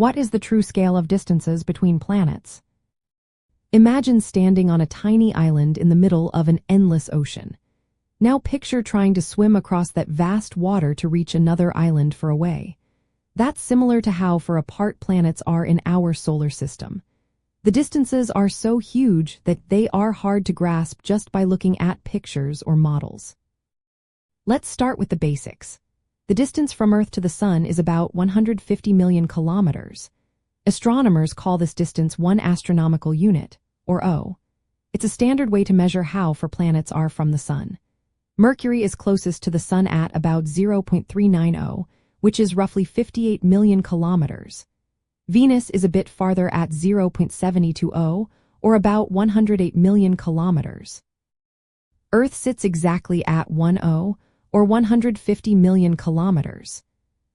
What is the true scale of distances between planets? Imagine standing on a tiny island in the middle of an endless ocean. Now picture trying to swim across that vast water to reach another island far away. That's similar to how far apart planets are in our solar system. The distances are so huge that they are hard to grasp just by looking at pictures or models. Let's start with the basics. The distance from Earth to the Sun is about 150 million kilometers. Astronomers call this distance 1 astronomical unit, or O. It's a standard way to measure how far planets are from the Sun. Mercury is closest to the Sun at about 0.390, which is roughly 58 million kilometers. Venus is a bit farther at 0.720, or about 108 million kilometers. Earth sits exactly at 10, or 150 million kilometers.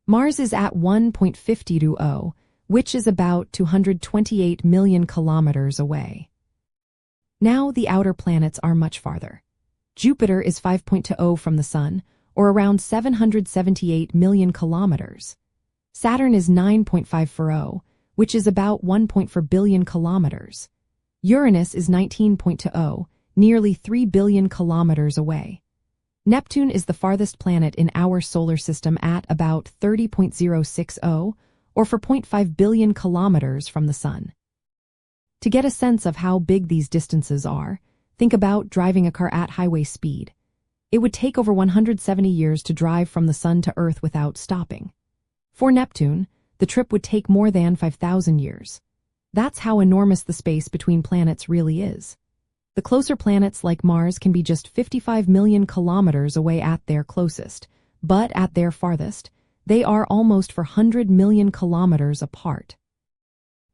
Mars is at 1.520, which is about 228 million kilometers away. Now the outer planets are much farther. Jupiter is 5.20 from the Sun, or around 778 million kilometers. Saturn is 9.540, which is about 1.4 billion kilometers. Uranus is 19.20, nearly 3 billion kilometers away. Neptune is the farthest planet in our solar system at about 30.060, or 4.5 billion kilometers from the Sun. To get a sense of how big these distances are, think about driving a car at highway speed. It would take over 170 years to drive from the Sun to Earth without stopping. For Neptune, the trip would take more than 5,000 years. That's how enormous the space between planets really is. The closer planets like Mars can be just 55 million kilometers away at their closest, but at their farthest, they are almost 400 million kilometers apart.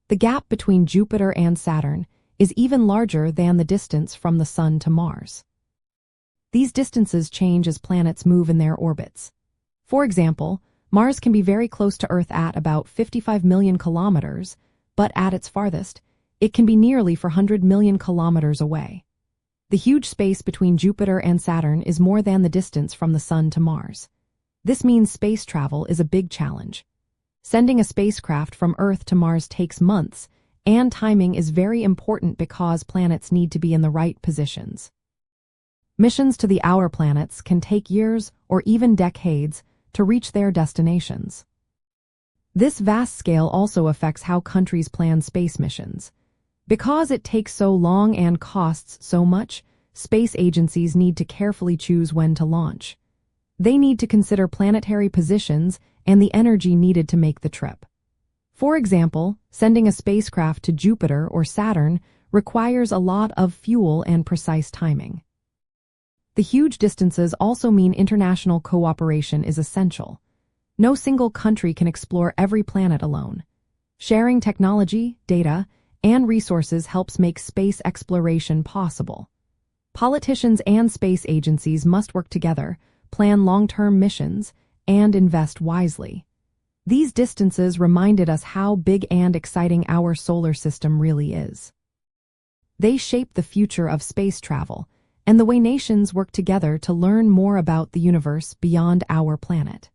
The gap between Jupiter and Saturn is even larger than the distance from the Sun to Mars. These distances change as planets move in their orbits. For example, Mars can be very close to Earth at about 55 million kilometers, but at its farthest, it can be nearly 400 million kilometers away. The huge space between Jupiter and Saturn is more than the distance from the Sun to Mars. This means space travel is a big challenge. Sending a spacecraft from Earth to Mars takes months, and timing is very important because planets need to be in the right positions. Missions to the outer planets can take years or even decades to reach their destinations. This vast scale also affects how countries plan space missions. Because it takes so long and costs so much, space agencies need to carefully choose when to launch. They need to consider planetary positions and the energy needed to make the trip. For example, sending a spacecraft to Jupiter or Saturn requires a lot of fuel and precise timing. The huge distances also mean international cooperation is essential. No single country can explore every planet alone. Sharing technology, data, and resources helps make space exploration possible. Politicians and space agencies must work together, plan long-term missions, and invest wisely. These distances reminded us how big and exciting our solar system really is. They shape the future of space travel and the way nations work together to learn more about the universe beyond our planet.